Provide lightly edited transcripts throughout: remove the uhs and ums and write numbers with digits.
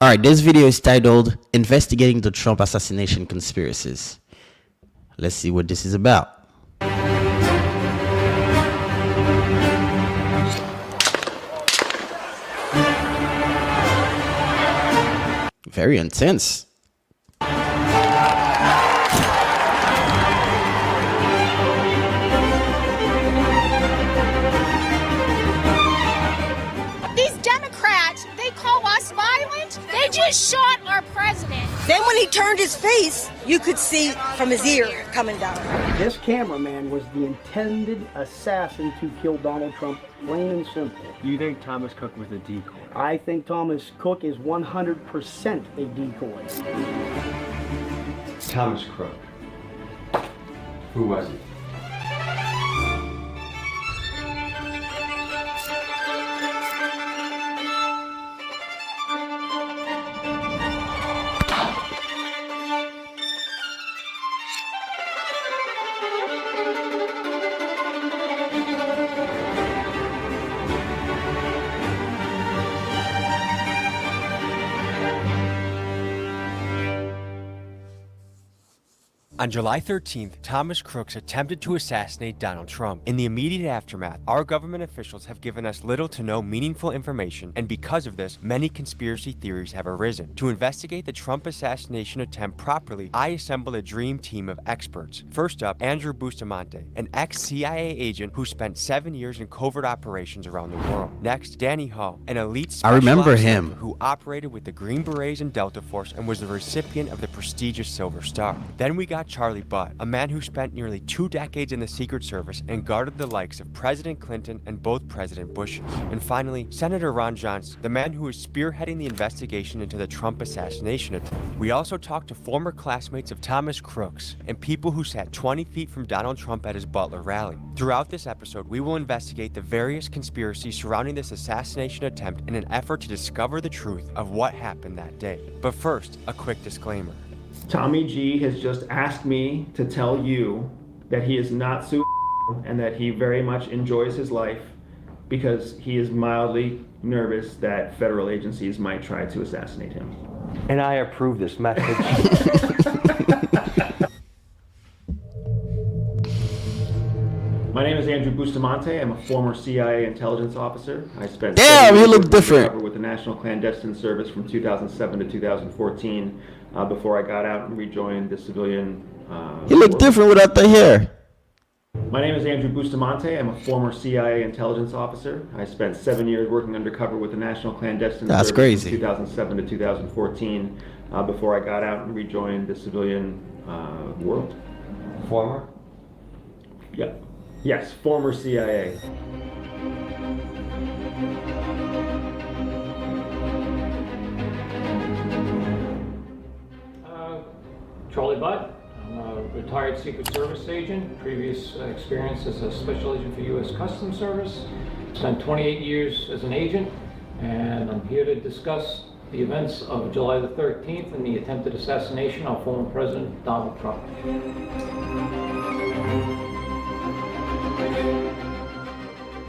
All right, this video is titled Investigating the Trump Assassination Conspiracies. Let's see what this is about. Very intense. These Democrats, they call us violent. They just shot our president. Then when he turned his face, you could see from his ear coming down. This cameraman was the intended assassin to kill Donald Trump, plain and simple. You think Thomas Cook was a decoy? I think Thomas Cook is 100% a decoy. Thomas Crook. Who was he? On July 13th, Thomas Crooks attempted to assassinate Donald Trump. In the immediate aftermath, our government officials have given us little to no meaningful information, and because of this, many conspiracy theories have arisen. To investigate the Trump assassination attempt properly, I assembled a dream team of experts. First up, Andrew Bustamante, an ex-CIA agent who spent 7 years in covert operations around the world. Next, Danny Hall, an elite special remember ops him. member who operated with the Green Berets and Delta Force and was the recipient of the prestigious Silver Star. Then we got Charlie Butt, a man who spent nearly 2 decades in the Secret Service and guarded the likes of President Clinton and both President Bushes. And finally, Senator Ron Johnson, the man who is spearheading the investigation into the Trump assassination attempt. We also talked to former classmates of Thomas Crooks and people who sat 20 feet from Donald Trump at his Butler rally. Throughout this episode, we will investigate the various conspiracies surrounding this assassination attempt in an effort to discover the truth of what happened that day. But first, a quick disclaimer. Tommy G has just asked me to tell you that he is not suicidal and that he very much enjoys his life because he is mildly nervous that federal agencies might try to assassinate him. And I approve this message. My name is Andrew Bustamante. I'm a former CIA intelligence officer. I spent Damn, you look different. undercover with the National Clandestine Service from 2007 to 2014 before I got out and rejoined the civilian You look world. different without the hair. My name is Andrew Bustamante. I'm a former CIA intelligence officer. I spent 7 years working undercover with the National Clandestine That's Service crazy. from 2007 to 2014 before I got out and rejoined the civilian world. Former? Yeah. Yes, former CIA. Charlie Butt. I'm a retired Secret Service agent. Previous experience as a special agent for U.S. Customs Service. Spent 28 years as an agent, and I'm here to discuss the events of July the 13th and the attempted assassination of former President Donald Trump.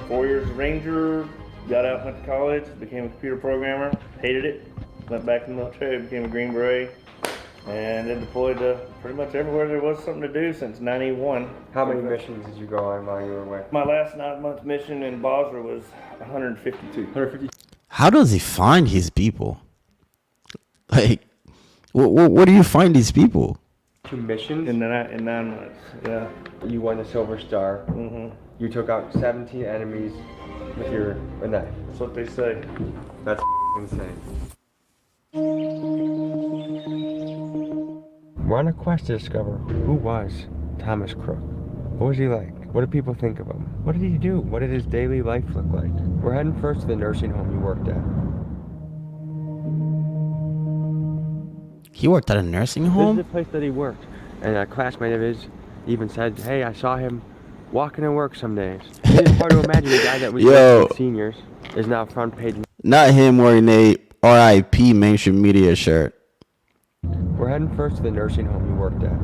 4 years Ranger, got out, went to college, became a computer programmer, hated it, went back in the military, became a Green Beret, and then deployed to pretty much everywhere there was something to do since '91. How many missions did you go on while you were away? My last 9-month mission in Basra was 152. 150. How does he find his people? Like, where do you find these people? 2 missions? In 9 months, yeah. You won the Silver Star. Mm-hmm. You took out 17 enemies with your knife. That's what they say. That's insane. We're on a quest to discover who was Thomas Crook. What was he like? What do people think of him? What did he do? What did his daily life look like? We're heading first to the nursing home he worked at. He worked at a nursing This is home? the place that he worked. And a classmate of his even said, hey, I saw him walking to work some days. It's hard to imagine a guy that was Yo. seniors is now front page. Not him wearing a RIP mainstream media shirt. We're heading first to the nursing home he worked at.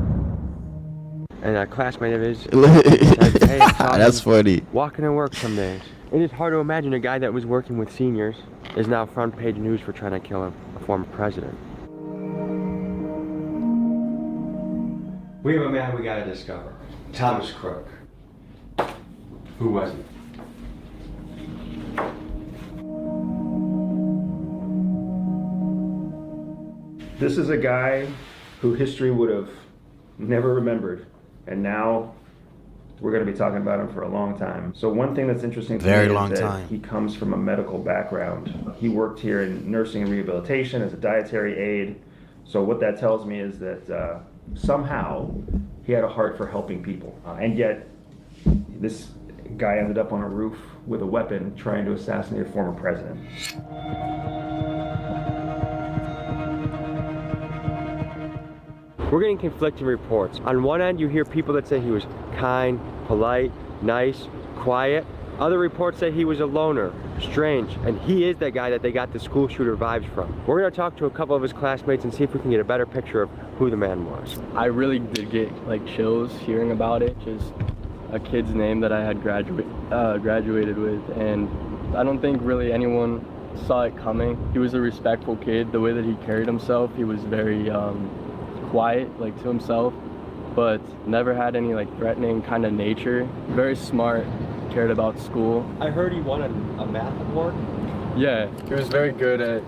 And a classmate of his said, hey, I saw That's him funny. walking to work some days. It is hard to imagine a guy that was working with seniors is now front page news for trying to kill a former president. We have a man we gotta discover. Thomas Crook. Who was he? This is a guy who history would have never remembered, and now we're going to be talking about him for a long time. So one thing that's interesting to me is that he comes from a medical background. He worked here in nursing and rehabilitation as a dietary aide. So what that tells me is that somehow he had a heart for helping people. And yet this guy ended up on a roof with a weapon trying to assassinate a former president. We're getting conflicting reports. On one end, you hear people that say he was kind, polite, nice, quiet. Other reports say he was a loner, strange, and he is that guy that they got the school shooter vibes from. We're gonna talk to a couple of his classmates and see if we can get a better picture of who the man was. I really did get like chills hearing about it. Just a kid's name that I had graduated with, and I don't think really anyone saw it coming. He was a respectful kid. The way that he carried himself, he was very quiet, like to himself, but never had any like threatening kind of nature. Very smart, cared about school. I heard he won a math award. Yeah, he was very good at,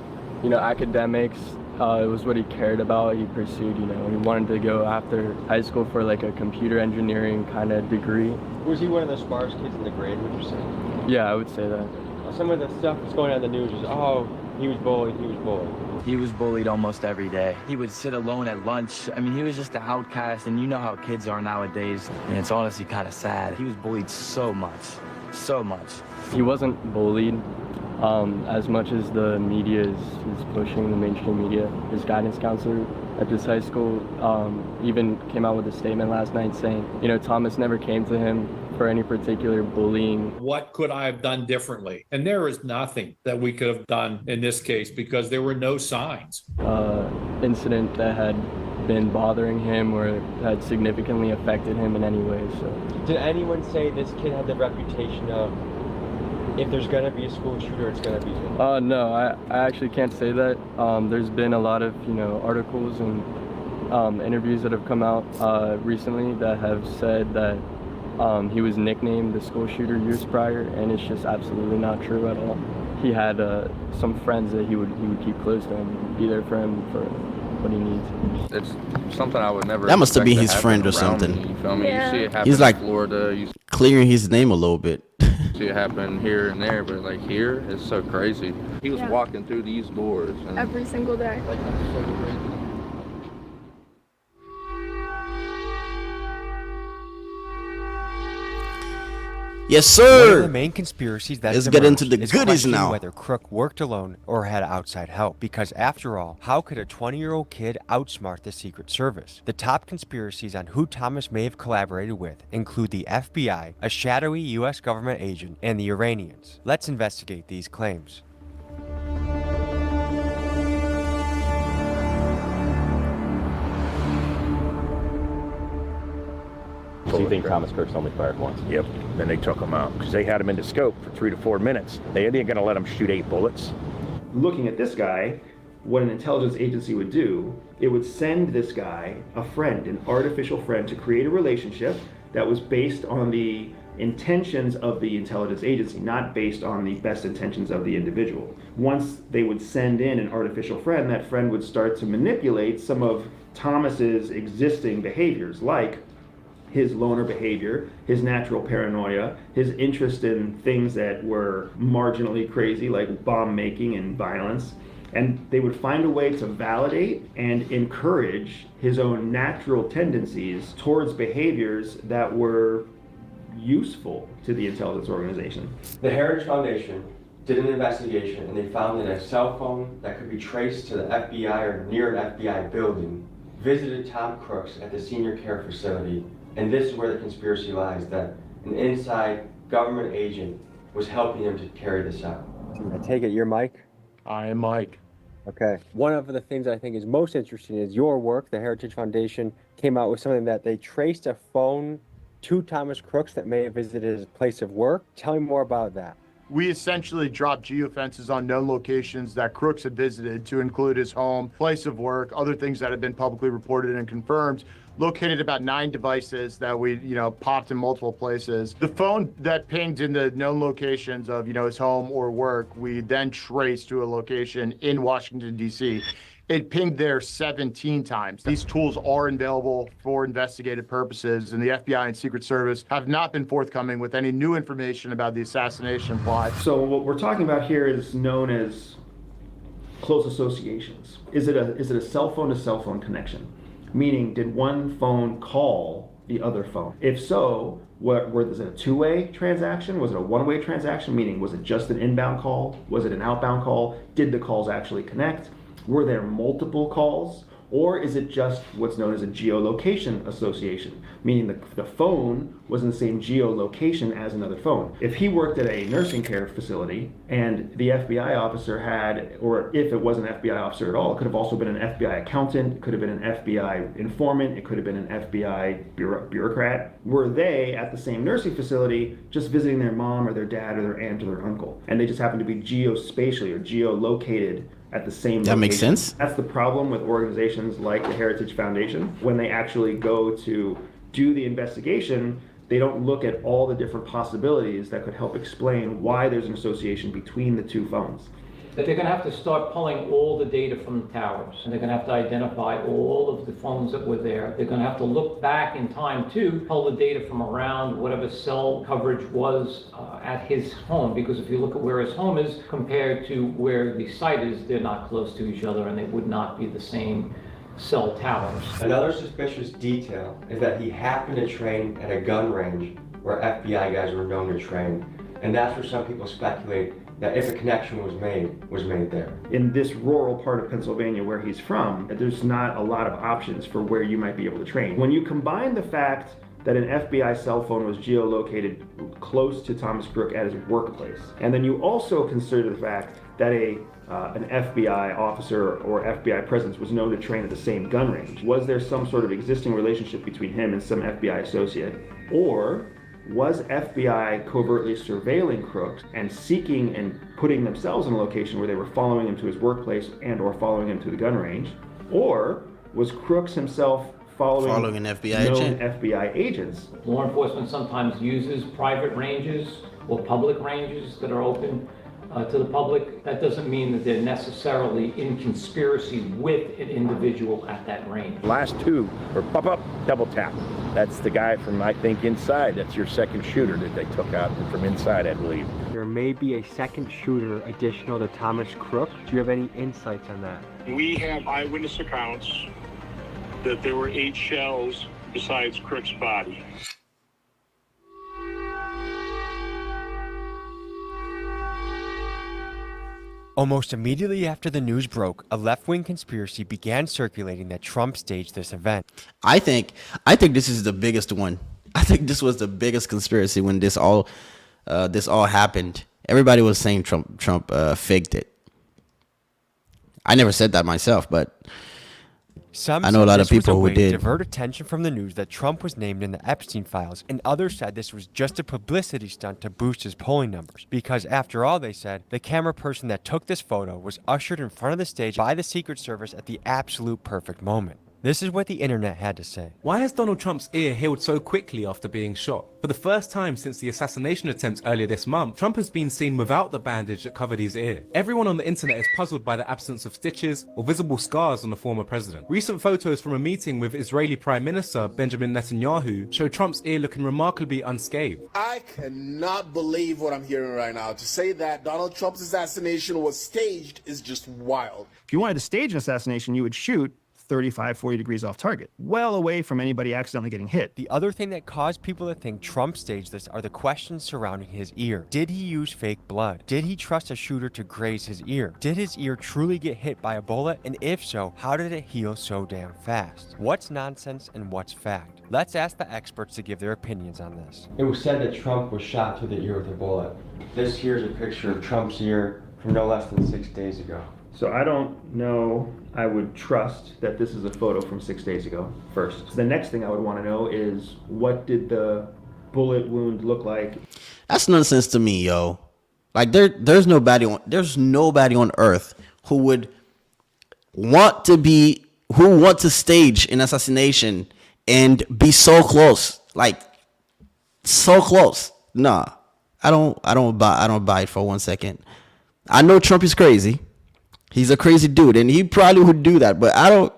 academics. It was what he cared about. He pursued, he wanted to go after high school for like a computer engineering kind of degree. Was he one of the smartest kids in the grade, would you say? Yeah, I would say that. Some of the stuff that's going on in the news is, oh, he was bullied, he was bullied. He was bullied almost every day. He would sit alone at lunch. I mean, he was just an outcast, and you know how kids are nowadays, and it's honestly kind of sad. He was bullied so much, so much. He wasn't bullied as much as the media is pushing, the mainstream media. His guidance counselor at this high school even came out with a statement last night saying, Thomas never came to him for any particular bullying. What could I have done differently? And there is nothing that we could have done in this case because there were no signs. Incident that had been bothering him or had significantly affected him in any way. So, did anyone say this kid had the reputation of, if there's gonna be a school shooter, it's gonna be him? No, I actually can't say that. There's been a lot of articles and interviews that have come out recently that have said that he was nicknamed the school shooter years prior, and it's just absolutely not true at all. He had some friends that he would keep close to him, be there for him for what he needs. It's something I would never. That must have been his friend or something. Me, you feel me? Yeah. You see it happen He's like in Florida. You clearing his name a little bit. see it happen here and there, but like here, it's so crazy. He was walking through these doors and every single day. Like, that's so crazy. Yes, sir. One of the main conspiracies that's Let's get into the is goodies now. Whether Crook worked alone or had outside help, because after all, how could a 20-year-old kid outsmart the Secret Service? The top conspiracies on who Thomas may have collaborated with include the FBI, a shadowy U.S. government agent, and the Iranians. Let's investigate these claims. So you think Thomas Crook's only fired once? Yep. Then they took him out because they had him in the scope for 3 to 4 minutes. They ain't gonna let him shoot 8 bullets. Looking at this guy, what an intelligence agency would do, it would send this guy a friend, an artificial friend, to create a relationship that was based on the intentions of the intelligence agency, not based on the best intentions of the individual. Once they would send in an artificial friend, that friend would start to manipulate some of Thomas's existing behaviors, like his loner behavior, his natural paranoia, his interest in things that were marginally crazy, like bomb making and violence. And they would find a way to validate and encourage his own natural tendencies towards behaviors that were useful to the intelligence organization. The Heritage Foundation did an investigation, and they found that a cell phone that could be traced to the FBI or near an FBI building visited Tom Crooks at the senior care facility. And this is where the conspiracy lies, that an inside government agent was helping him to carry this out. I take it you're Mike? I am Mike. Okay. One of the things I think is most interesting is your work. The Heritage Foundation came out with something that they traced a phone to Thomas Crooks that may have visited his place of work. Tell me more about that. We essentially dropped geofences on known locations that Crooks had visited, to include his home, place of work, other things that had been publicly reported and confirmed. Located about 9 devices that we, popped in multiple places. The phone that pinged in the known locations of, his home or work, we then traced to a location in Washington, D.C. It pinged there 17 times. These tools are available for investigative purposes, and the FBI and Secret Service have not been forthcoming with any new information about the assassination plot. So what we're talking about here is known as close associations. Is it a cell phone to cell phone connection? Meaning, did one phone call the other phone? If so, was it a two-way transaction? Was it a one-way transaction? Meaning, was it just an inbound call? Was it an outbound call? Did the calls actually connect? Were there multiple calls? Or is it just what's known as a geolocation association? Meaning the phone was in the same geolocation as another phone. If he worked at a nursing care facility and the FBI officer had, or if it wasn't an FBI officer at all, it could have also been an FBI accountant, it could have been an FBI informant, it could have been an FBI bureaucrat. Were they at the same nursing facility just visiting their mom or their dad or their aunt or their uncle? And they just happened to be geospatially or geolocated at the same location. That makes sense. That's the problem with organizations like the Heritage Foundation. When they actually go to do the investigation, they don't look at all the different possibilities that could help explain why there's an association between the two phones. That they're going to have to start pulling all the data from the towers, and they're going to have to identify all of the phones that were there. They're going to have to look back in time too, pull the data from around whatever cell coverage was at his home, because if you look at where his home is compared to where the site is, they're not close to each other and they would not be the same cell towers. Another suspicious detail is that he happened to train at a gun range where FBI guys were known to train, and that's where some people speculate that if a connection was made there. In this rural part of Pennsylvania where he's from, there's not a lot of options for where you might be able to train. When you combine the fact that an FBI cell phone was geolocated close to Thomas Crook at his workplace, and then you also consider the fact that an FBI officer or FBI presence was known to train at the same gun range, was there some sort of existing relationship between him and some FBI associate? Or was FBI covertly surveilling Crooks and seeking and putting themselves in a location where they were following him to his workplace and or following him to the gun range? Or was Crooks himself following an FBI agent? FBI agents? Law enforcement sometimes uses private ranges or public ranges that are open to the public. That doesn't mean that they're necessarily in conspiracy with an individual at that range. Last two were pop-up, double tap. That's the guy from, I think, inside. That's your second shooter that they took out from inside, I believe. There may be a second shooter additional to Thomas Crook. Do you have any insights on that? We have eyewitness accounts that there were 8 shells besides Crook's body. Almost immediately after the news broke, a left-wing conspiracy began circulating that Trump staged this event. I think this is the biggest one. I think this was the biggest conspiracy when this all happened. Everybody was saying Trump faked it. I never said that myself, but Some I know a lot of said this was people a who way to did. divert attention from the news that Trump was named in the Epstein files, and others said this was just a publicity stunt to boost his polling numbers. Because after all, they said, the camera person that took this photo was ushered in front of the stage by the Secret Service at the absolute perfect moment. This is what the internet had to say. Why has Donald Trump's ear healed so quickly after being shot? For the first time since the assassination attempts earlier this month, Trump has been seen without the bandage that covered his ear. Everyone on the internet is puzzled by the absence of stitches or visible scars on the former president. Recent photos from a meeting with Israeli Prime Minister Benjamin Netanyahu show Trump's ear looking remarkably unscathed. I cannot believe what I'm hearing right now. To say that Donald Trump's assassination was staged is just wild. If you wanted to stage an assassination, you would shoot 35, 40 degrees off target, well away from anybody accidentally getting hit. The other thing that caused people to think Trump staged this are the questions surrounding his ear. Did he use fake blood? Did he trust a shooter to graze his ear? Did his ear truly get hit by a bullet? And if so, how did it heal so damn fast? What's nonsense and what's fact? Let's ask the experts to give their opinions on this. It was said that Trump was shot through the ear with a bullet. This here is a picture of Trump's ear from no less than 6 days ago. So I don't know, I would trust that this is a photo from 6 days ago first. The next thing I would want to know is, what did the bullet wound look like? That's nonsense to me, yo. Like there's nobody on earth who would want to stage an assassination and be so close, like so close. Nah, I don't buy it for 1 second. I know Trump is crazy. He's a crazy dude, and he probably would do that, but I don't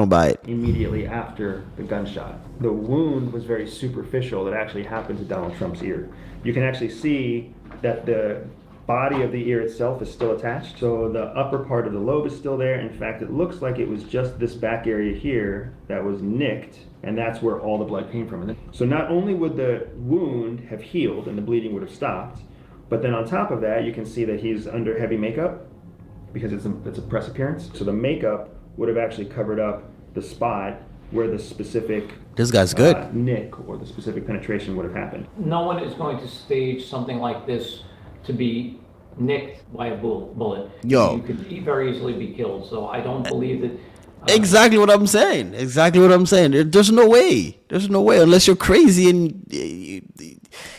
buy it. Immediately after the gunshot, the wound was very superficial that actually happened to Donald Trump's ear. You can actually see that the body of the ear itself is still attached. So the upper part of the lobe is still there. In fact, it looks like it was just this back area here that was nicked, and that's where all the blood came from. So not only would the wound have healed and the bleeding would have stopped, but then on top of that, you can see that he's under heavy makeup because it's a press appearance. So the makeup would have actually covered up the spot where the specific this guy's good nick or the specific penetration would have happened. No one is going to stage something like this to be nicked by a bullet. Yo. You could very easily be killed. So I don't believe that. Exactly what I'm saying. There's no way. Unless you're crazy and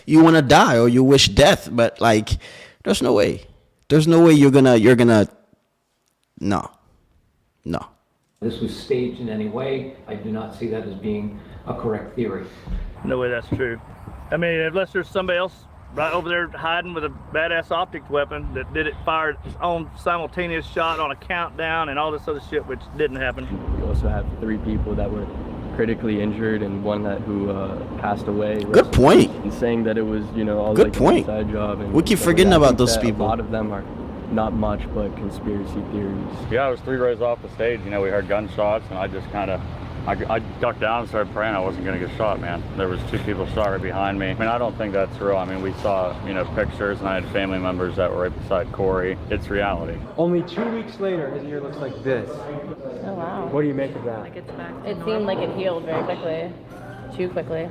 you want to die or you wish death. But like, there's no way. You're gonna. No. This was staged in any way. I do not see that as being a correct theory. No way that's true. I mean, unless there's somebody else right over there hiding with a badass optics weapon that fired its own simultaneous shot on a countdown and all this other shit, which didn't happen. We also have 3 people that were critically injured and one who passed away. Good point. And saying that it was, all good like point. An inside job. And we keep stuff forgetting like that. about those people. A lot of them are not much but conspiracy theories. Yeah, I was 3 rows off the stage. We heard gunshots, and I just kind of, I ducked down and started praying I wasn't going to get shot, man. There was 2 people shot right behind me. I mean, I don't think that's real. I mean, we saw, pictures, and I had family members that were right beside Corey. It's reality. Only 2 weeks later, his ear looks like this. Oh, wow. What do you make of that? It seemed like it healed very quickly. Too quickly. I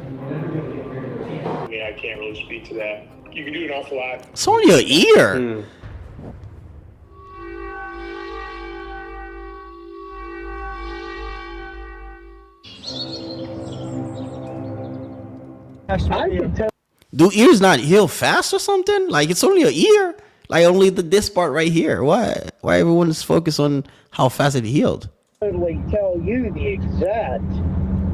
mean, I can't really speak to that. You can do an awful lot. It's on your ear. Do ears not heal fast or something? Like it's only an ear, like only this part right here. Why everyone is focused on how fast it healed? Totally tell you the exact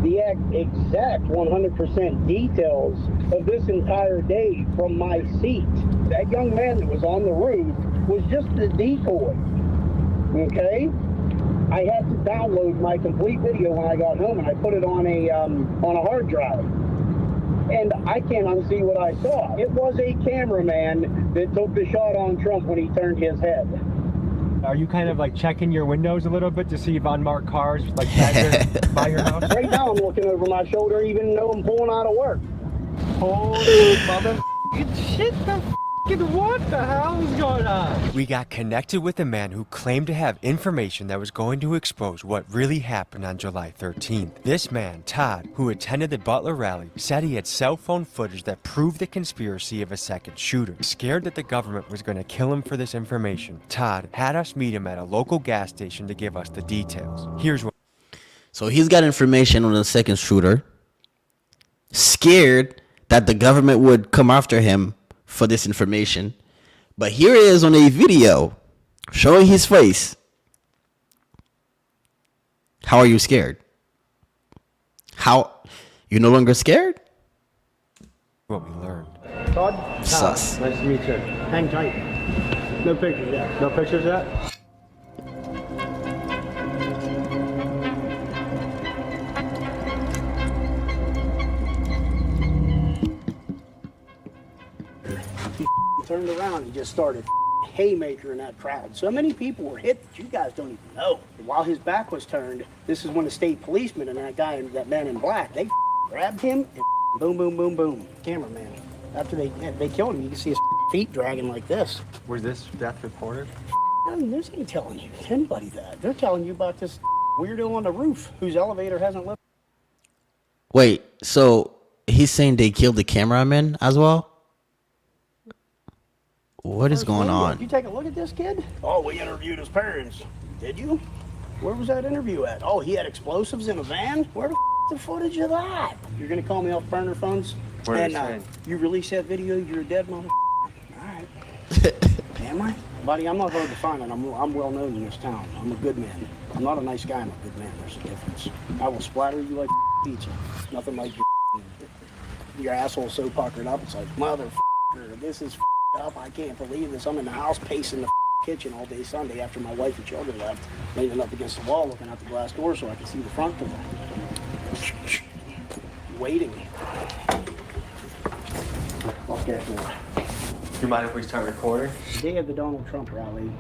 100% details of this entire day from my seat. That young man that was on the roof was just a decoy. Okay. I had to download my complete video when I got home, and I put it on a hard drive. And I can't unsee what I saw. It was a cameraman that took the shot on Trump when he turned his head. Are you kind of like checking your windows a little bit to see if unmarked cars like by your house? Right now I'm looking over my shoulder even though I'm pulling out of work. Holy mother shit, what the hell is going on? We got connected with a man who claimed to have information that was going to expose what really happened on July 13th. This man, Todd, who attended the Butler rally, said he had cell phone footage that proved the conspiracy of a second shooter. Scared that the government was going to kill him for this information, Todd had us meet him at a local gas station to give us the details. Here's what. So he's got information on the second shooter, scared that the government would come after him for this information, but here it is on a video showing his face. How are you scared? How you no longer scared? What we learned. Todd? Sus. Nice to meet you. Hang tight. No pictures yet. No pictures yet? Turned around and just started haymaker in that crowd. So many people were hit that you guys don't even know. While his back was turned, this is when the state policeman and that man in black, they grabbed him and boom, boom, boom, boom. Cameraman. After they killed him, you can see his feet dragging like this. Was this death reported? This ain't telling you anybody that. They're telling you about this weirdo on the roof whose elevator hasn't left. Wait, so he's saying they killed the cameraman as well? What is going on? Did you take a look at this kid? Oh, we interviewed his parents. Did you? Where was that interview at? Oh, he had explosives in a van? Where the footage of that? You're gonna call me off burner phones? What are you and saying? You release that video, you're a dead mother. All right. Am I? Buddy, I'm not hard to find, and I'm well known in this town. I'm a good man. I'm not a nice guy, I'm a good man. There's a difference. I will splatter you like pizza. Nothing like your asshole so puckered up. It's like, motherfucker, this is up. I can't believe this. I'm in the house pacing the kitchen all day Sunday after my wife and children left, leaning up against the wall looking out the glass door so I can see the front door. Waiting. Okay. Do you mind if we start recording? The day of the Donald Trump rally,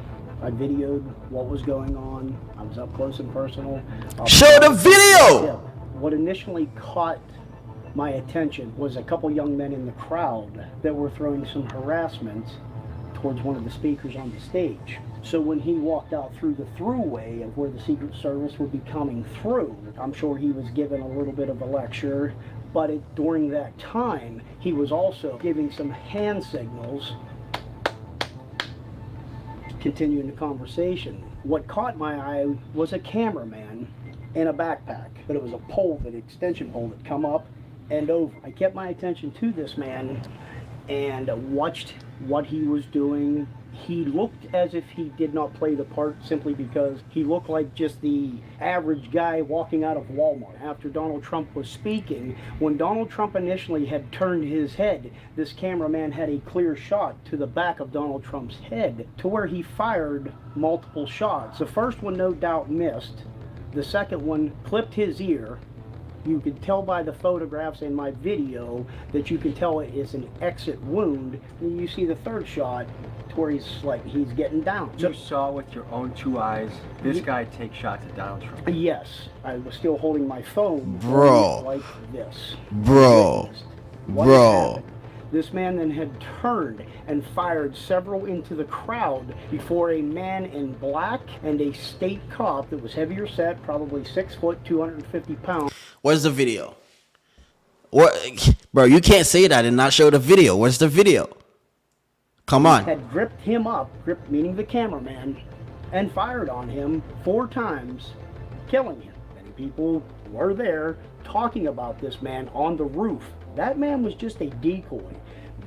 I videoed what was going on. I was up close and personal. Show the video! What initially caught my attention was a couple young men in the crowd that were throwing some harassment towards one of the speakers on the stage. So when he walked out through the throughway of where the Secret Service would be coming through, I'm sure he was given a little bit of a lecture, but during that time, he was also giving some hand signals, continuing the conversation. What caught my eye was a cameraman in a backpack, but it was a pole, an extension pole that come up and over. I kept my attention to this man and watched what he was doing. He looked as if he did not play the part simply because he looked like just the average guy walking out of Walmart. After Donald Trump was speaking, when Donald Trump initially had turned his head, this cameraman had a clear shot to the back of Donald Trump's head to where he fired multiple shots. The first one no doubt missed. The second one clipped his ear. You could tell by the photographs in my video that you can tell it is an exit wound. And you see the third shot to where he's getting down. You saw with your own 2 eyes this guy take shots at Donald Trump. Yes, I was still holding my phone. Bro. Like this. Bro. Bro. This man then had turned and fired several into the crowd before a man in black and a state cop that was heavier set, probably 6 foot, 250 pounds. Where's the video? What, bro? You can't say that and not show the video. Where's the video? Come on. Had gripped him up, gripped meaning the cameraman, and fired on him 4 times, killing him. Many people were there talking about this man on the roof. That man was just a decoy.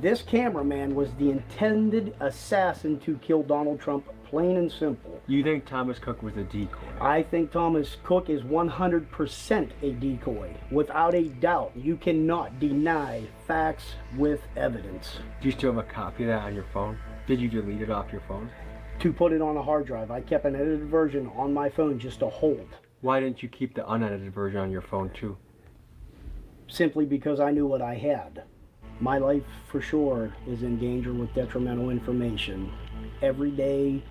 This cameraman was the intended assassin to kill Donald Trump, plain and simple. You think Thomas Cook was a decoy? I think Thomas Cook is 100% a decoy, without a doubt. You cannot deny facts with evidence. Do you still have a copy of that on your phone? Did you delete it off your phone? To put it on a hard drive. I kept an edited version on my phone just to hold. Why didn't you keep the unedited version on your phone too? Simply because I knew what I had. My life, for sure, is in danger with detrimental information. Every day,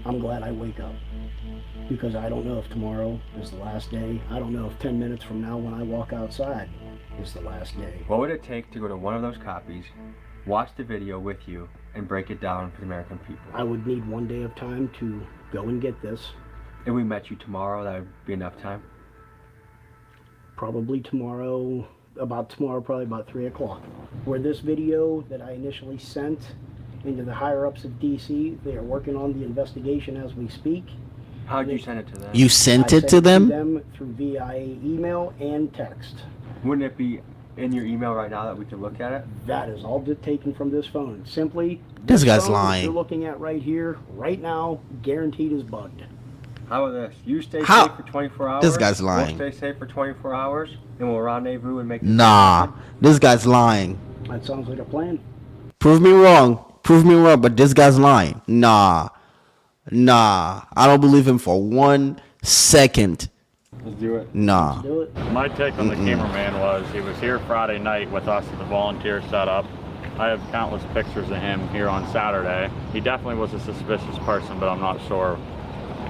I'm glad I wake up. Because I don't know if tomorrow is the last day. I don't know if 10 minutes from now when I walk outside is the last day. What would it take to go to one of those copies, watch the video with you, and break it down for the American people? I would need 1 day of time to go and get this. If we met you tomorrow, that would be enough time? Probably tomorrow, probably about 3 o'clock. Where this video that I initially sent into the higher ups of DC, they are working on the investigation as we speak. How'd you send it to them? You sent it to them? Through via email and text. Wouldn't it be in your email right now that we could look at it? That is all taken from this phone. Simply, this guy's phone lying. You're looking at right here, right now, guaranteed is bugged. How about this? You stay safe for 24 hours. This guy's lying. We'll stay safe for 24 hours, and we'll rendezvous and make. Nah, this guy's lying. That sounds like a plan. Prove me wrong. Prove me wrong, but this guy's lying. Nah. I don't believe him for 1 second. Let's do it. Nah. Let's do it. My take on the cameraman was he was here Friday night with us at the volunteer setup. I have countless pictures of him here on Saturday. He definitely was a suspicious person, but I'm not sure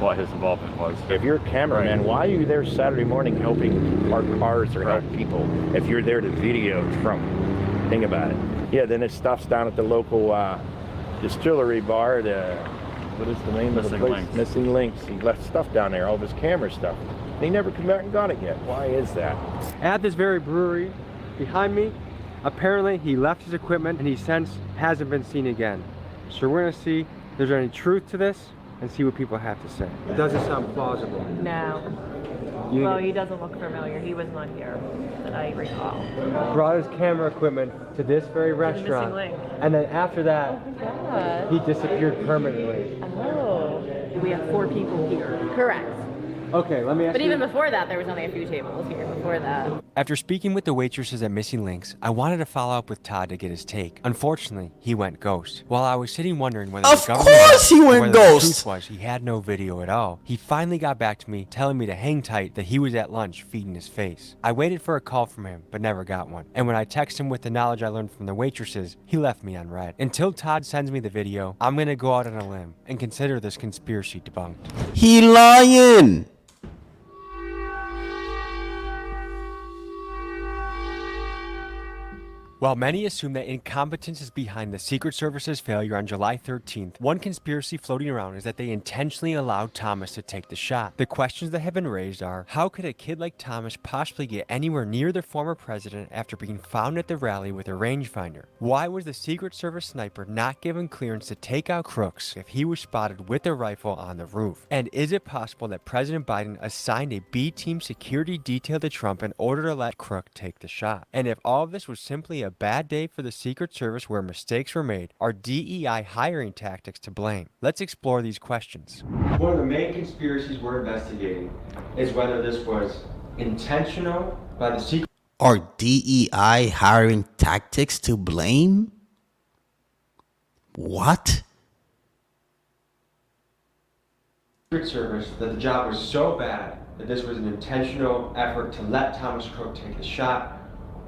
what his involvement was. If you're a cameraman, why are you there Saturday morning helping park cars or help people if you're there to video Trump? Think about it. Yeah, then his stuff's down at the local distillery bar. What is the name of the place? Missing Links. He left stuff down there, all of his camera stuff. And he never come back and got it yet. Why is that? At this very brewery behind me, apparently he left his equipment and he since hasn't been seen again. So we're gonna see if there's any truth to this and see what people have to say. Does it sound plausible? No. Well, he doesn't look familiar. He was not here that I recall. Brought his camera equipment to this very restaurant, link. and then after that, God. he disappeared permanently. Oh. We have 4 people here. Correct. Okay, let me ask But you. even before that, there was only a few tables here before that. After speaking with the waitresses at Missing Links, I wanted to follow up with Todd to get his take. Unfortunately, he went ghost. While I was sitting wondering whether Of the government course he or went whether the ghost. truth was he had no video at all, he finally got back to me, telling me to hang tight that he was at lunch feeding his face. I waited for a call from him, but never got one. And when I texted him with the knowledge I learned from the waitresses, he left me on red. Until Todd sends me the video, I'm gonna go out on a limb and consider this conspiracy debunked. He lying. While many assume that incompetence is behind the Secret Service's failure on July 13th, one conspiracy floating around is that they intentionally allowed Thomas to take the shot. The questions that have been raised are, how could a kid like Thomas possibly get anywhere near the former president after being found at the rally with a rangefinder? Why was the Secret Service sniper not given clearance to take out Crooks if he was spotted with a rifle on the roof? And is it possible that President Biden assigned a B-team security detail to Trump in order to let Crook take the shot? And if all of this was simply a bad day for the Secret Service where mistakes were made, are DEI hiring tactics to blame? Let's explore these questions. One of the main conspiracies we're investigating is whether this was intentional by the Secret Are DEI hiring tactics to blame? What? Service that the job was so bad that this was an intentional effort to let Thomas Crook take the shot,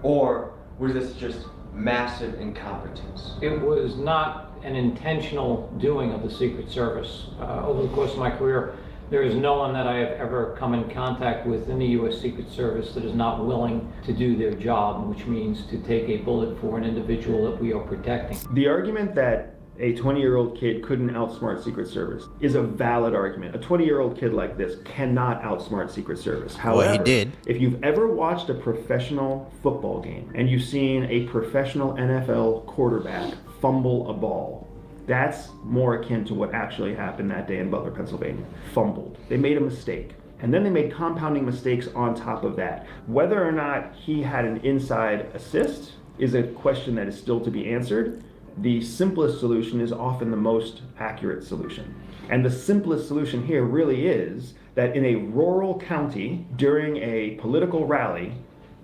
or was this just massive incompetence? It was not an intentional doing of the Secret Service. Over the course of my career, there is no one that I have ever come in contact with in the U.S. Secret Service that is not willing to do their job, which means to take a bullet for an individual that we are protecting. The argument that a 20-year-old kid couldn't outsmart Secret Service is a valid argument. A 20-year-old kid like this cannot outsmart Secret Service. However, Well, he did. If you've ever watched a professional football game and you've seen a professional NFL quarterback fumble a ball, that's more akin to what actually happened that day in Butler, Pennsylvania. Fumbled. They made a mistake. And then they made compounding mistakes on top of that. Whether or not he had an inside assist is a question that is still to be answered. The simplest solution is often the most accurate solution. And the simplest solution here really is that in a rural county during a political rally,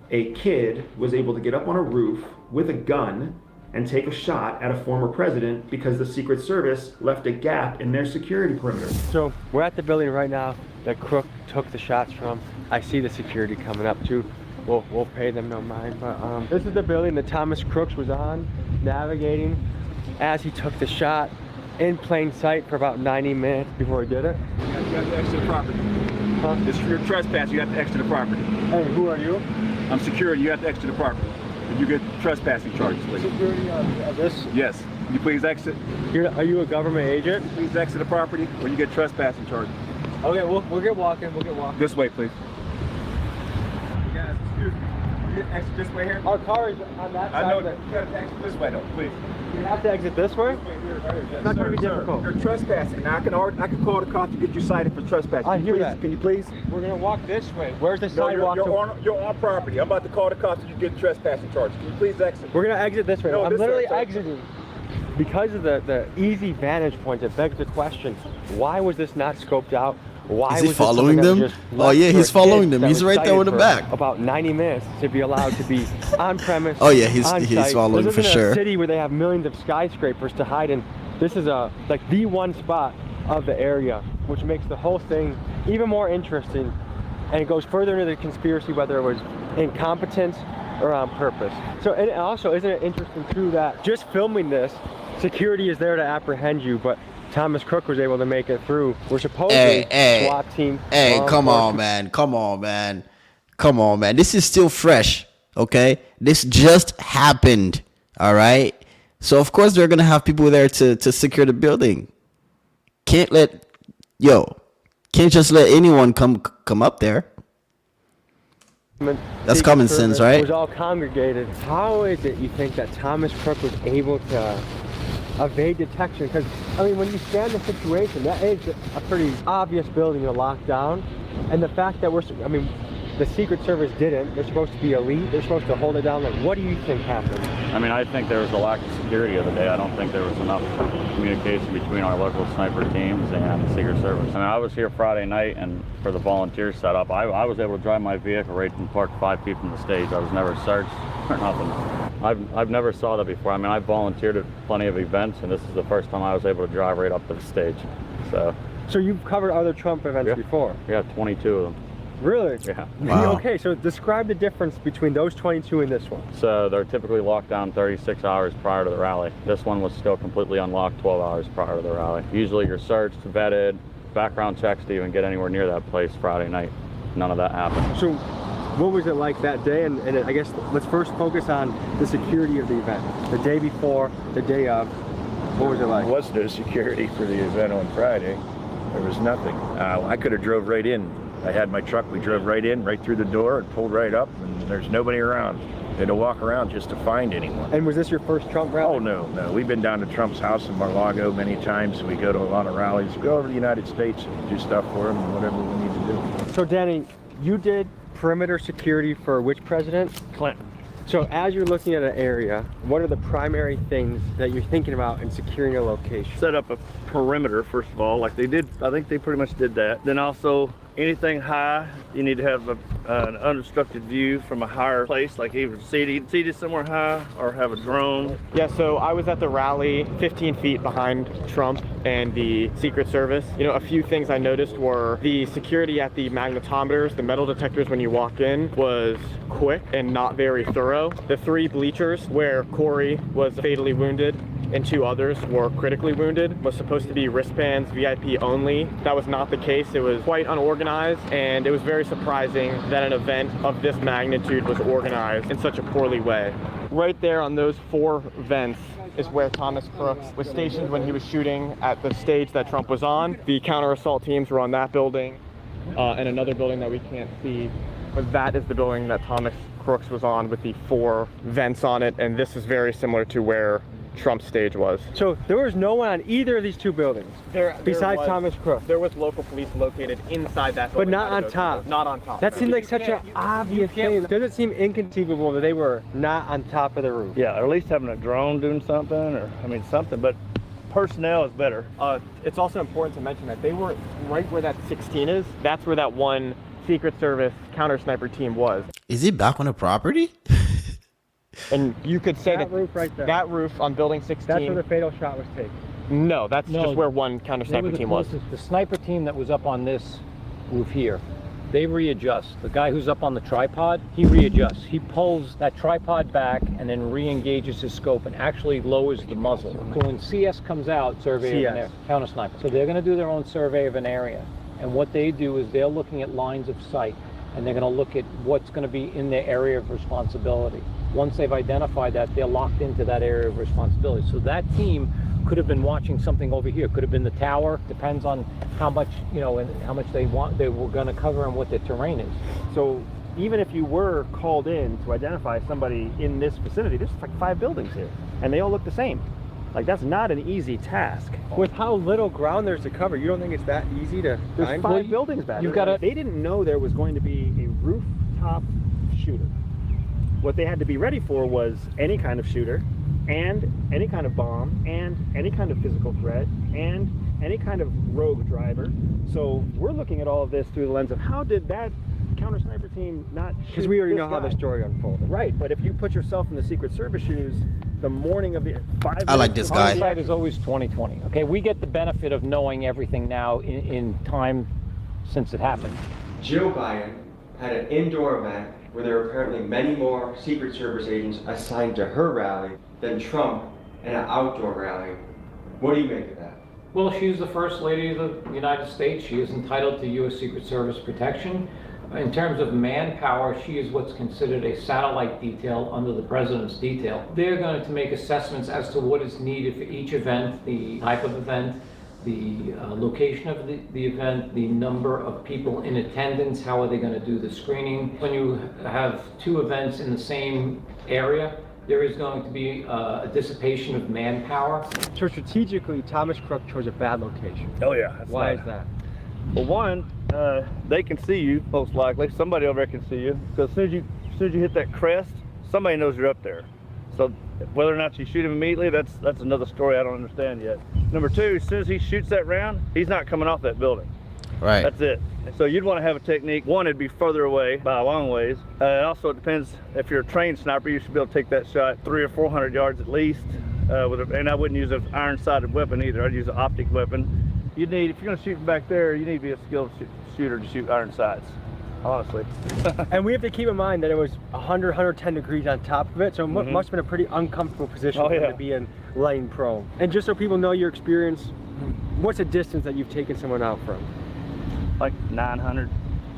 a kid was able to get up on a roof with a gun and take a shot at a former president because the Secret Service left a gap in their security perimeter. So we're at the building right now that Crook took the shots from. I see the security coming up too. We'll pay them no mind, but this is the building that Thomas Crooks was on, navigating as he took the shot in plain sight for about 90 minutes before he did it. You have to exit the property. Huh? This is your trespass. You have to exit the property. Hey, who are you? I'm security. You have to exit the property. And you get trespassing charges, please. Security of this? Yes. Can you please exit? Are you a government agent? Please exit the property or you get trespassing charges. Okay, we'll get walking. We'll get walking. This way, please. Guys, excuse me. You exit this way here? Our car is on that side. I know that. You got to exit this way, though, please. You have to exit this way? It's not going to be difficult. You're trespassing. Now, I can call the cops to get you cited for trespassing. I hear Please, that. Can you please? We're going to walk this way. Where's the No, sidewalk? you're on property. I'm about to call the cops to you get trespassing charges. Can you please exit? We're going to exit this way. No, I'm this literally way, sir. exiting. Because of the easy vantage point, it begs the question, why was this not scoped out? Why Is he was this following something that them? was just Oh, left yeah, for he's a following kid them. that He's was right there cited with the for back. About 90 minutes to be allowed to be on premise. Oh, yeah, he's on site. following This for isn't sure. a city where they have millions of skyscrapers to hide in. This is like the one spot of the area, which makes the whole thing even more interesting. And it goes further into the conspiracy, whether it was incompetence or on purpose. So, and also, isn't it interesting too that just filming this, security is there to apprehend you, but Thomas Crook was able to make it through. We're supposedly SWAT team. Hey, come on, man. Come on, man. Come on, man. This is still fresh, okay? This just happened, all right? So, of course, they're going to have people there to secure the building. Can't just let anyone come up there. That's common sense, right? Was all congregated. How is it you think that Thomas Crook was able to evade detection? Because, I mean, when you scan the situation, that is a pretty obvious building to lock down. And the fact that I mean, the Secret Service didn't. They're supposed to be elite. They're supposed to hold it down. Like, what do you think happened? I mean, I think there was a lack of security of the day. I don't think there was enough communication between our local sniper teams and the Secret Service. I mean, I was here Friday night, and for the volunteer setup, I was able to drive my vehicle right and park 5 feet from the stage. I was never searched or nothing. I've never saw that before. I mean, I've volunteered at plenty of events, and this is the first time I was able to drive right up to the stage. So you've covered other Trump events before? Yeah, 22 of them. Really? Yeah. Wow. Okay, so describe the difference between those 22 and this one. So they're typically locked down 36 hours prior to the rally. This one was still completely unlocked 12 hours prior to the rally. Usually you're searched, vetted, background checks to even get anywhere near that place Friday night. None of that happened. So what was it like that day? And I guess let's first focus on the security of the event. The day before, the day of, what was it like? There was no security for the event on Friday. There was nothing. I could have drove right in. I had my truck, we drove right in, right through the door, and pulled right up, and there's nobody around. They had to walk around just to find anyone. And was this your first Trump rally? Oh, no. We've been down to Trump's house in 𝖁𝖎𝖊𝖔 many times, and we go to a lot of rallies. We go over to the United States and do stuff for him and whatever we need to do. So, Danny, you did perimeter security for which president? Clinton. So as you're looking at an area, what are the primary things that you're thinking about in securing a location? Set up a perimeter, first of all, like they did. I think they pretty much did that. Then also, anything high, you need to have an unobstructed view from a higher place, like either seated somewhere high or have a drone. Yeah, so I was at the rally 15 feet behind Trump and the Secret Service. You know, a few things I noticed were the security at the magnetometers, the metal detectors when you walk in, was quick and not very thorough. The 3 bleachers where Corey was fatally wounded and 2 others were critically wounded was supposed to be wristbands, VIP only. That was not the case. It was quite unorganized, and it was very surprising that an event of this magnitude was organized in such a poorly way. Right there on those 4 vents is where Thomas Crooks was stationed when he was shooting at the stage that Trump was on. The counter-assault teams were on that building and another building that we can't see, but that is the building that Thomas Crooks was on with the 4 vents on it, and this is very similar to where Trump's stage was. So there was no one on either of these 2 buildings besides Thomas Crooks? There was local police located inside that building. But not on top? Not on top. That seemed like such an obvious thing. Does it seem inconceivable that they were not on top of the roof? Yeah, or at least having a drone doing something, or I mean something, but personnel is better. It's also important to mention that they were right where that 16 is. That's where that one Secret Service counter sniper team was. Is he back on the property? And you could say that roof right there. That roof on building 16. That's where the fatal shot was taken. No, that's just where one counter sniper team was. The sniper team that was up on this roof here, they readjust. The guy who's up on the tripod, he readjusts. He pulls that tripod back and then re-engages his scope and actually lowers the muzzle. So when CS comes out, survey of an area, counter sniper. So they're going to do their own survey of an area. And what they do is they're looking at lines of sight, and they're going to look at what's going to be in their area of responsibility. Once they've identified that, they're locked into that area of responsibility. So that team could have been watching something over here. Could have been the tower. Depends on how much, and how much they were going to cover and what their terrain is. So even if you were called in to identify somebody in this vicinity, there's like 5 buildings here, and they all look the same. Like, that's not an easy task. With how little ground there's to cover, you don't think it's that easy to There's find? 5 buildings back there. They didn't know there was going to be a rooftop shooter. What they had to be ready for was any kind of shooter, and any kind of bomb, and any kind of physical threat, and any kind of rogue driver. So we're looking at all of this through the lens of how did that counter sniper team not shoot? Because we already know how guy? the story unfolded. Right, but if you put yourself in the Secret Service shoes, the morning of the 5 I like this guy. Hindsight is always 20/20. Okay, we get the benefit of knowing everything now in time since it happened. Jill Biden had an indoor event where there were apparently many more Secret Service agents assigned to her rally than Trump in an outdoor rally. What do you make of that? Well, she's the First Lady of the United States. She is entitled to U.S. Secret Service protection. In terms of manpower, she is what's considered a satellite detail under the President's detail. They're going to make assessments as to what is needed for each event, the type of event, the location of the event, the number of people in attendance, how are they going to do the screening. When you have 2 events in the same area, There is going to be a dissipation of manpower. So strategically, Thomas Crook chose a bad location. Oh yeah. Why is that? Well, one, they can see you most likely. Somebody over there can see you because as soon as you hit that crest, somebody knows you're up there. So whether or not you shoot him immediately, that's another story I don't understand yet. Number two, as soon as he shoots that round, he's not coming off that building. Right. That's it. So you'd want to have a technique. One, it'd be further away by a long ways. Also, it depends if you're a trained sniper. You should be able to take that shot 300 or 400 yards at least. And I wouldn't use an iron-sighted weapon either. I'd use an optic weapon. You'd need, if you're going to shoot from back there, you need to be a skilled shooter to shoot iron sights. Honestly. And we have to keep in mind that it was 100, 110 degrees on top of it, so it must have been a pretty uncomfortable position for him to be in laying prone. And just so people know your experience, what's a distance that you've taken someone out from? Like 900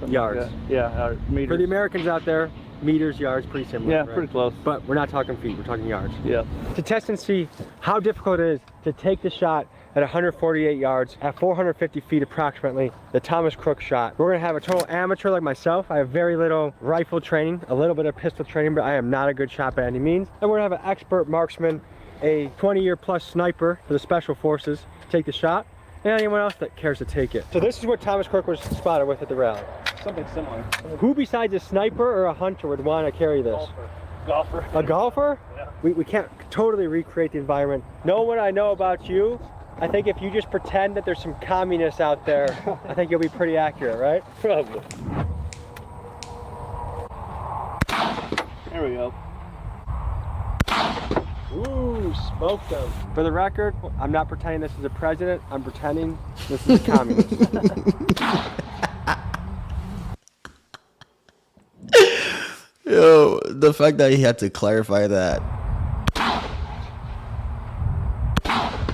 yards. Like yeah, meters. For the Americans out there, meters, yards, pretty similar. Yeah, right? pretty close. But we're not talking feet, we're talking yards. Yeah. To test and see how difficult it is to take the shot at 148 yards, at 450 feet approximately, the Thomas Crook shot. We're gonna have a total amateur like myself. I have very little rifle training, a little bit of pistol training, but I am not a good shot by any means. And we're gonna have an expert marksman, a 20-year plus sniper for the special forces, take the shot, and anyone else that cares to take it. So this is what Thomas Crook was spotted with at the rally. Something similar. Who besides a sniper or a hunter would want to carry this? Golfer. A golfer? Yeah. We can't totally recreate the environment. Knowing what I know about you, I think if you just pretend that there's some communists out there, I think you'll be pretty accurate, right? Probably. There we go. Ooh, smoked them. For the record, I'm not pretending this is a president. I'm pretending this is a communist. Yo, the fact that he had to clarify that.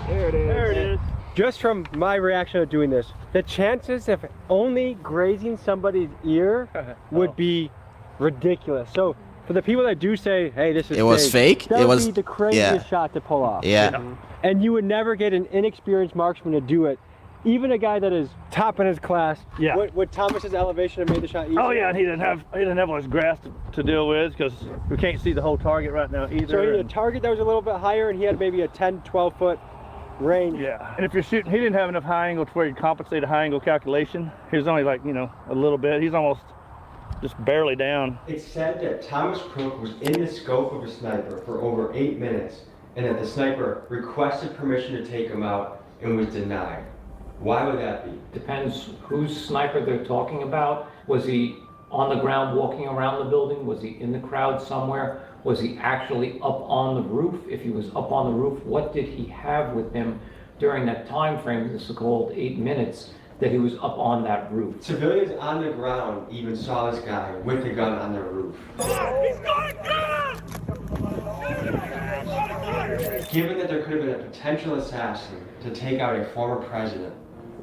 There it is. There it is. Just from my reaction of doing this, the chances of only grazing somebody's ear would be ridiculous. So for the people that do say, hey, this is It was fake? that It would was be the craziest shot to pull off. Yeah. And you would never get an inexperienced marksman to do it. Even a guy that is top in his class. Yeah. Would Thomas's elevation have made the shot easier? Oh yeah, and he didn't have all his grass to deal with because we can't see the whole target right now either. So he had a target that was a little bit higher, and he had maybe a 10, 12 foot range. Yeah, and if you're shooting, he didn't have enough high angle to where he'd compensate a high angle calculation. He was only like, a little bit. He's almost just barely down. It's said that Thomas Crook was in the scope of a sniper for over 8 minutes and that the sniper requested permission to take him out and was denied. Why would that be? Depends whose sniper they're talking about. Was he on the ground walking around the building? Was he in the crowd somewhere? Was he actually up on the roof? If he was up on the roof, what did he have with him during that time frame, the so-called 8 minutes, that he was up on that roof? Civilians on the ground even saw this guy with a gun on their roof. He's got a gun! Given that there could have been a potential assassin to take out a former president,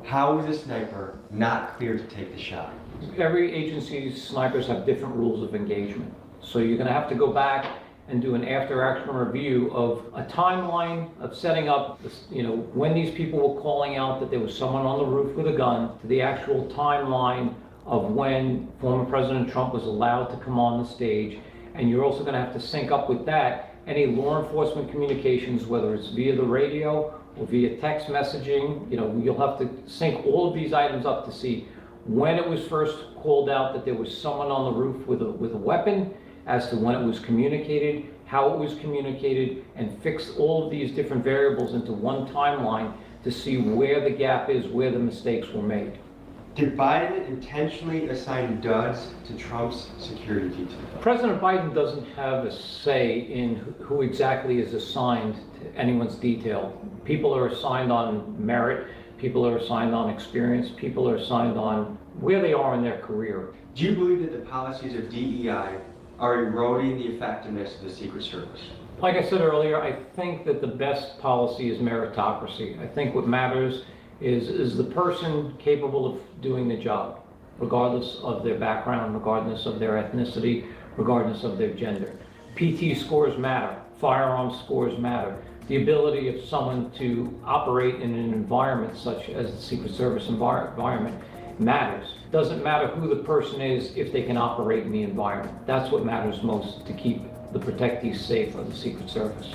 how was a sniper not cleared to take the shot? Every agency's snipers have different rules of engagement. So you're going to have to go back and do an after-action review of a timeline of setting up, when these people were calling out that there was someone on the roof with a gun, to the actual timeline of when former President Trump was allowed to come on the stage. And you're also going to have to sync up with that any law enforcement communications, whether it's via the radio or via text messaging. You'll have to sync all of these items up to see when it was first called out that there was someone on the roof with a weapon, as to when it was communicated, how it was communicated, and fix all of these different variables into one timeline to see where the gap is, where the mistakes were made. Did Biden intentionally assign duds to Trump's security detail? President Biden doesn't have a say in who exactly is assigned to anyone's detail. People are assigned on merit, people are assigned on experience, people are assigned on where they are in their career. Do you believe that the policies of DEI are eroding the effectiveness of the Secret Service? Like I said earlier, I think that the best policy is meritocracy. I think what matters is the person capable of doing the job, regardless of their background, regardless of their ethnicity, regardless of their gender. PT scores matter, firearms scores matter. The ability of someone to operate in an environment such as the Secret Service environment matters. Doesn't matter who the person is if they can operate in the environment. That's what matters most to keep the protectees safe of the Secret Service.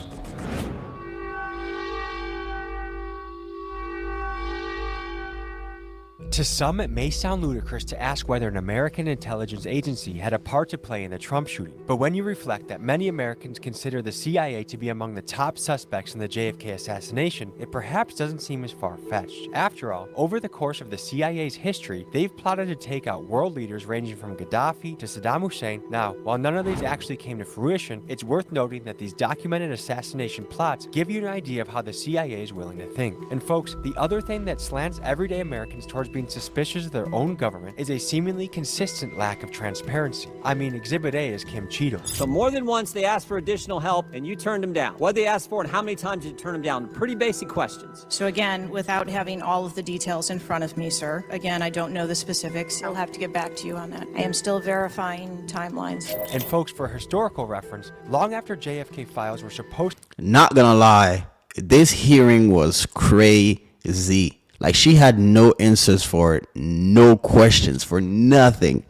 To some, it may sound ludicrous to ask whether an American intelligence agency had a part to play in the Trump shooting, but when you reflect that many Americans consider the CIA to be among the top suspects in the JFK assassination, it perhaps doesn't seem as far-fetched. After all, over the course of the CIA's history, they've plotted to take out world leaders ranging from Gaddafi to Saddam Hussein. Now, while none of these actually came to fruition, it's worth noting that these documented assassination plots give you an idea of how the CIA is willing to think. And folks, the other thing that slants everyday Americans towards being suspicious of their own government is a seemingly consistent lack of transparency. I mean, Exhibit A is 𝐃𝐈𝐒𝐿. So more than once they asked for additional help and you turned them down. What did they ask for and how many times did you turn them down? Pretty basic questions. So again, without having all of the details in front of me, sir, again, I don't know the specifics. I'll have to get back to you on that. I am still verifying timelines. And folks, for historical reference, long after JFK files were supposed Not gonna lie, this hearing was crazy. Like, she had no answers for it, no questions for nothing.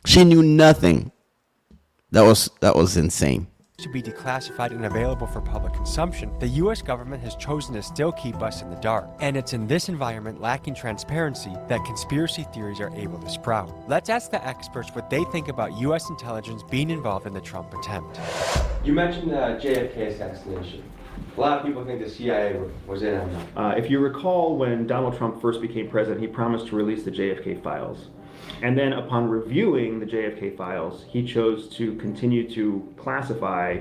She knew nothing. That was insane. to be declassified and available for public consumption, the US government has chosen to still keep us in the dark. And it's in this environment lacking transparency that conspiracy theories are able to sprout. Let's ask the experts what they think about US intelligence being involved in the Trump attempt. You mentioned the JFK assassination. A lot of people think the CIA was in on that. If you recall, when Donald Trump first became president, he promised to release the JFK files. And then upon reviewing the JFK files, he chose to continue to classify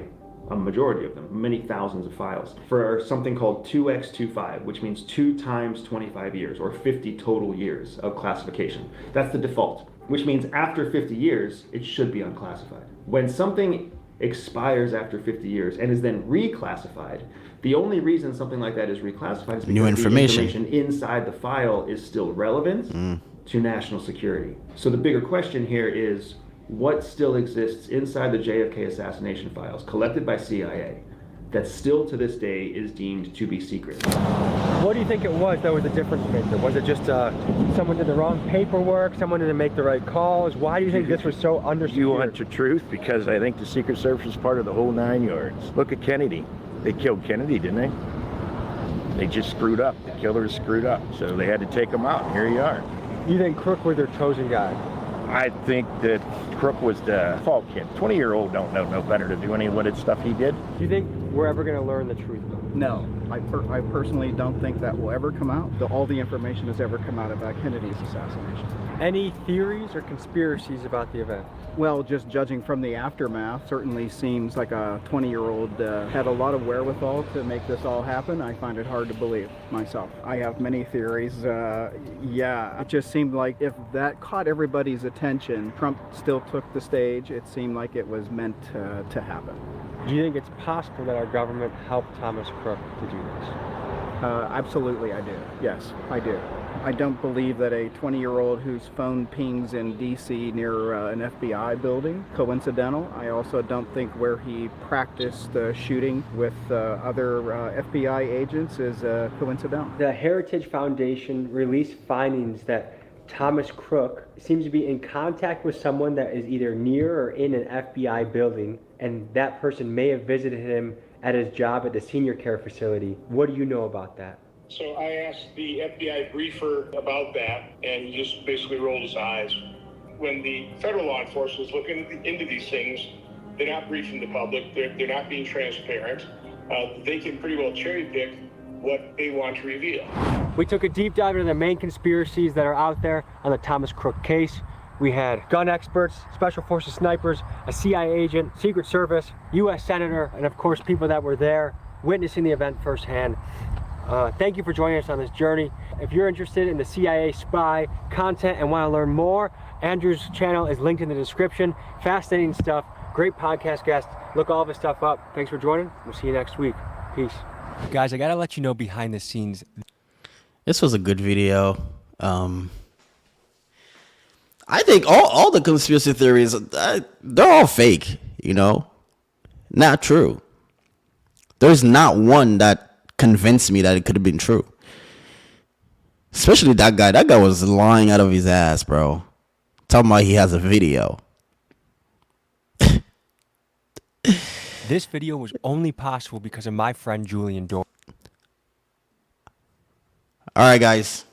a majority of them, many thousands of files, for something called 2x25, which means 2 times 25 years, or 50 total years of classification. That's the default, which means after 50 years, it should be unclassified. When something expires after 50 years and is then reclassified, the only reason something like that is reclassified is because new information. The information inside the file is still relevant to national security. So the bigger question here is, what still exists inside the JFK assassination files collected by CIA that still to this day is deemed to be secret? What do you think it was that was the difference maker? Was it just someone did the wrong paperwork, someone didn't make the right calls? Why do you think this was so undersecured? You want the truth? Because I think the Secret Service was part of the whole 9 yards. Look at Kennedy. They killed Kennedy, didn't they? They just screwed up. The killers screwed up. So they had to take him out. Here you are. You think Crook was their chosen guy? I think that Crook was the fault kid. 20-year-old don't know no better to do any of what stuff he did. Do you think we're ever going to learn the truth? No, I personally don't think that will ever come out. All the information has ever come out about Kennedy's assassination. Any theories or conspiracies about the event? Well, just judging from the aftermath, certainly seems like a 20-year-old had a lot of wherewithal to make this all happen. I find it hard to believe myself. I have many theories. Yeah, it just seemed like if that caught everybody's attention, Trump still took the stage. It seemed like it was meant to happen. Do you think it's possible that our government helped Thomas Crook to do this? Absolutely, I do. Yes, I do. I don't believe that a 20-year-old whose phone pings in D.C. near an FBI building coincidental. I also don't think where he practiced shooting with other FBI agents is coincidental. The Heritage Foundation released findings that Thomas Crook seems to be in contact with someone that is either near or in an FBI building, and that person may have visited him at his job at the senior care facility. What do you know about that? So I asked the FBI briefer about that, and he just basically rolled his eyes. When the federal law enforcement is looking into these things, they're not briefing the public, they're not being transparent. They can pretty well cherry pick what they want to reveal. We took a deep dive into the main conspiracies that are out there on the Thomas Crook case. We had gun experts, special forces snipers, a CIA agent, Secret Service, US Senator, and of course people that were there witnessing the event firsthand. Thank you for joining us on this journey. If you're interested in the CIA spy content and want to learn more, Andrew's channel is linked in the description. Fascinating stuff, great podcast guest. Look all of his stuff up. Thanks for joining. We'll see you next week. Peace. Guys, I gotta let you know behind the scenes. This was a good video. I think all the conspiracy theories, they're all fake, you know? Not true. There's not one that convinced me that it could have been true. Especially that guy. That guy was lying out of his ass, bro. Talking about he has a video. This video was only possible because of my friend Julian Dor. All right, guys.